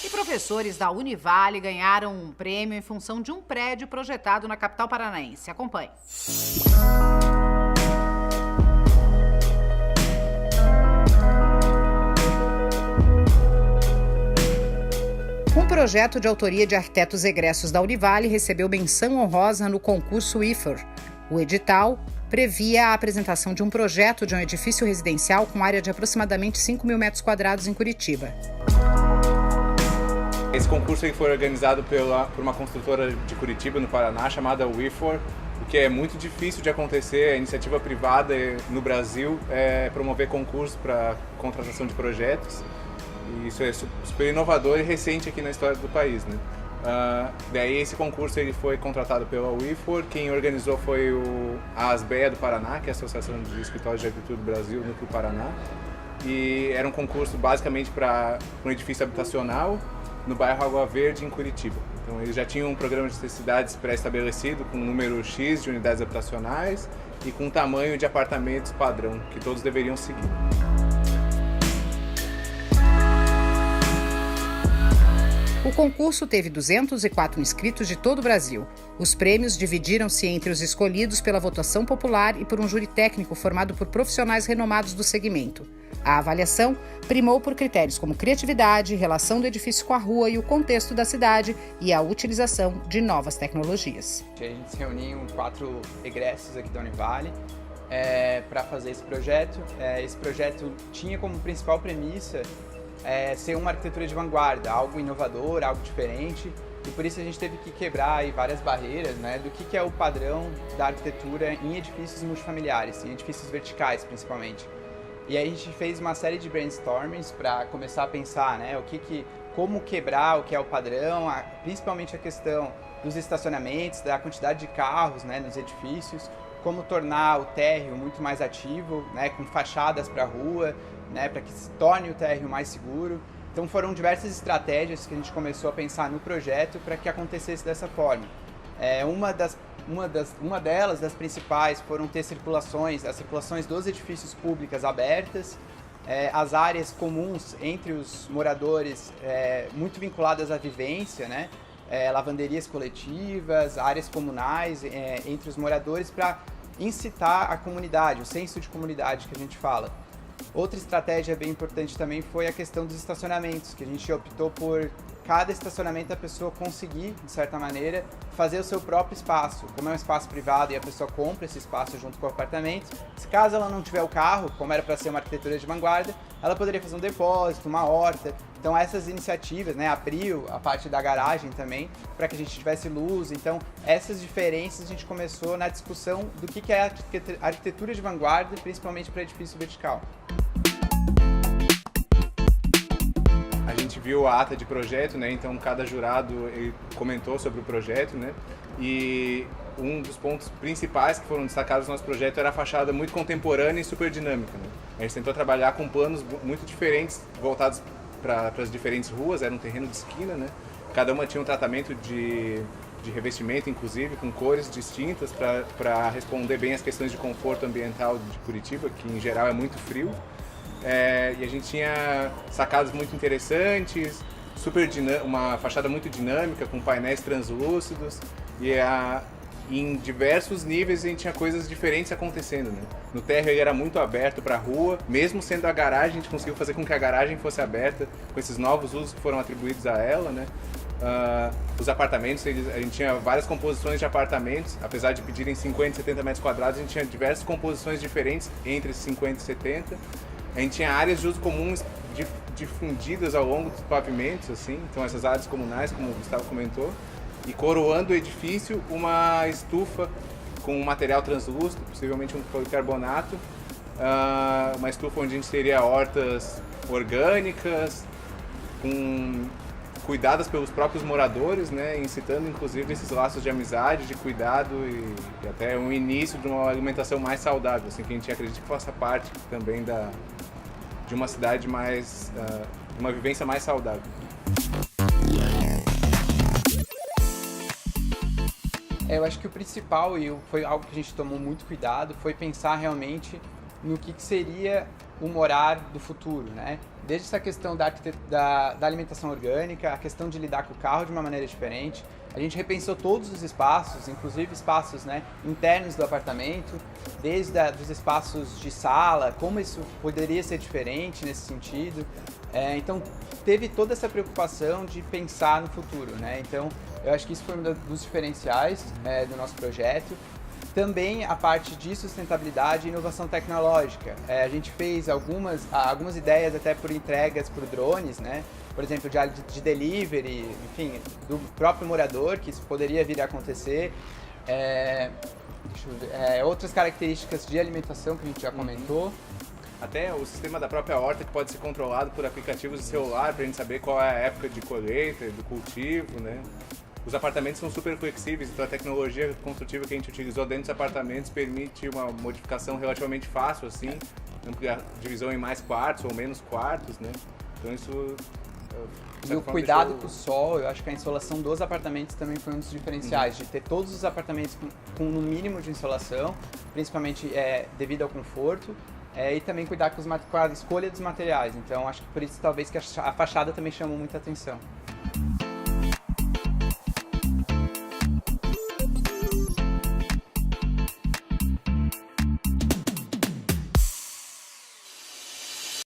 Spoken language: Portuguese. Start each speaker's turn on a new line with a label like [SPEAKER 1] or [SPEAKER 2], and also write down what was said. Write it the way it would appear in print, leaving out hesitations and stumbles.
[SPEAKER 1] E professores da Univale ganharam um prêmio em função de um prédio projetado na capital paranaense. Acompanhe. Um projeto de autoria de arquitetos egressos da Univale recebeu menção honrosa no concurso IFOR. O edital previa a apresentação de um projeto de um edifício residencial com área de aproximadamente 5 mil metros quadrados em Curitiba.
[SPEAKER 2] Esse concurso foi organizado por uma construtora de Curitiba, no Paraná, chamada WeFor, o que é muito difícil de acontecer. A iniciativa privada no Brasil é promover concursos para contratação de projetos. E isso é super inovador e recente aqui na história do país, né? Daí esse concurso ele foi contratado pela WeFor, quem organizou foi a ASBEA do Paraná, que é a Associação de Escritórios de Arquitetura do Brasil, Núcleo Paraná. E era um concurso basicamente para um edifício habitacional no bairro Água Verde, em Curitiba. Então eles já tinham um programa de necessidades pré-estabelecido com um número X de unidades habitacionais e com um tamanho de apartamentos padrão, que todos deveriam seguir.
[SPEAKER 1] O concurso teve 204 inscritos de todo o Brasil. Os prêmios dividiram-se entre os escolhidos pela votação popular e por um júri técnico formado por profissionais renomados do segmento. A avaliação primou por critérios como criatividade, relação do edifício com a rua e o contexto da cidade e a utilização de novas tecnologias.
[SPEAKER 3] A gente se reuniu 4 egressos aqui da Univale para fazer esse projeto. Esse projeto tinha como principal premissa ser uma arquitetura de vanguarda, algo inovador, algo diferente, e por isso a gente teve que quebrar aí várias barreiras, né, do que é o padrão da arquitetura em edifícios multifamiliares, em edifícios verticais principalmente. E aí a gente fez uma série de brainstormings para começar a pensar, né, como quebrar o que é o padrão, principalmente a questão dos estacionamentos, da quantidade de carros, né, nos edifícios, como tornar o térreo muito mais ativo, né, com fachadas para a rua, né, para que se torne o térreo mais seguro. Então foram diversas estratégias que a gente começou a pensar no projeto para que acontecesse dessa forma. Uma delas, das principais, foram ter as circulações dos edifícios públicos abertas, as áreas comuns entre os moradores muito vinculadas à vivência, né, lavanderias coletivas, áreas comunais entre os moradores para incitar a comunidade, o senso de comunidade que a gente fala. Outra estratégia bem importante também foi a questão dos estacionamentos, que a gente optou por cada estacionamento a pessoa conseguir, de certa maneira, fazer o seu próprio espaço. Como é um espaço privado e a pessoa compra esse espaço junto com o apartamento, se caso ela não tiver o carro, como era para ser uma arquitetura de vanguarda, ela poderia fazer um depósito, uma horta. Então essas iniciativas, né, abriu a parte da garagem também, para que a gente tivesse luz. Então essas diferenças a gente começou na discussão do que é a arquitetura de vanguarda, principalmente para edifício vertical.
[SPEAKER 2] A gente viu a ata de projeto, né? Então cada jurado ele comentou sobre o projeto, né? E um dos pontos principais que foram destacados no nosso projeto era a fachada muito contemporânea e super dinâmica, né? A gente tentou trabalhar com planos muito diferentes, voltados para as diferentes ruas, era um terreno de esquina, né? Cada uma tinha um tratamento de revestimento, inclusive, com cores distintas para responder bem às questões de conforto ambiental de Curitiba, que em geral é muito frio. E a gente tinha sacadas muito interessantes, uma fachada muito dinâmica, com painéis translúcidos, e em diversos níveis a gente tinha coisas diferentes acontecendo, né? No térreo ele era muito aberto para a rua, mesmo sendo a garagem, a gente conseguiu fazer com que a garagem fosse aberta, com esses novos usos que foram atribuídos a ela, né? Os apartamentos, a gente tinha várias composições de apartamentos, apesar de pedirem 50 e 70 metros quadrados, a gente tinha diversas composições diferentes entre esses 50 e 70. A gente tinha áreas de uso comum difundidas ao longo dos pavimentos, assim, então essas áreas comunais, como o Gustavo comentou, e coroando o edifício uma estufa com um material translúcido, possivelmente um policarbonato, uma estufa onde a gente teria hortas orgânicas, cuidadas pelos próprios moradores, né, incitando inclusive esses laços de amizade, de cuidado e até um início de uma alimentação mais saudável, assim, que a gente acredita que faça parte também de uma cidade mais, uma vivência mais saudável.
[SPEAKER 3] Eu acho que o principal, e foi algo que a gente tomou muito cuidado, foi pensar realmente no que seria o morar do futuro, né? Desde essa questão da alimentação orgânica, a questão de lidar com o carro de uma maneira diferente. A gente repensou todos os espaços, inclusive espaços, né, internos do apartamento, desde os espaços de sala, como isso poderia ser diferente nesse sentido. Então, teve toda essa preocupação de pensar no futuro, né? Então, eu acho que isso foi um dos diferenciais do nosso projeto. Também a parte de sustentabilidade e inovação tecnológica. A gente fez algumas ideias até por entregas por drones, né? Por exemplo, de delivery, enfim, do próprio morador, que isso poderia vir a acontecer. Outras características de alimentação que a gente já comentou.
[SPEAKER 2] Até o sistema da própria horta, que pode ser controlado por aplicativos de celular, para a gente saber qual é a época de colheita, do cultivo, né? Os apartamentos são super flexíveis, então a tecnologia construtiva que a gente utilizou dentro dos apartamentos permite uma modificação relativamente fácil, assim, a divisão em mais quartos ou menos quartos, né? Então isso...
[SPEAKER 3] E o cuidado com o sol, eu acho que a insolação dos apartamentos também foi um dos diferenciais, de ter todos os apartamentos com no mínimo de insolação, principalmente devido ao conforto, e também cuidar com a escolha dos materiais. Então acho que por isso talvez que a fachada também chamou muita atenção.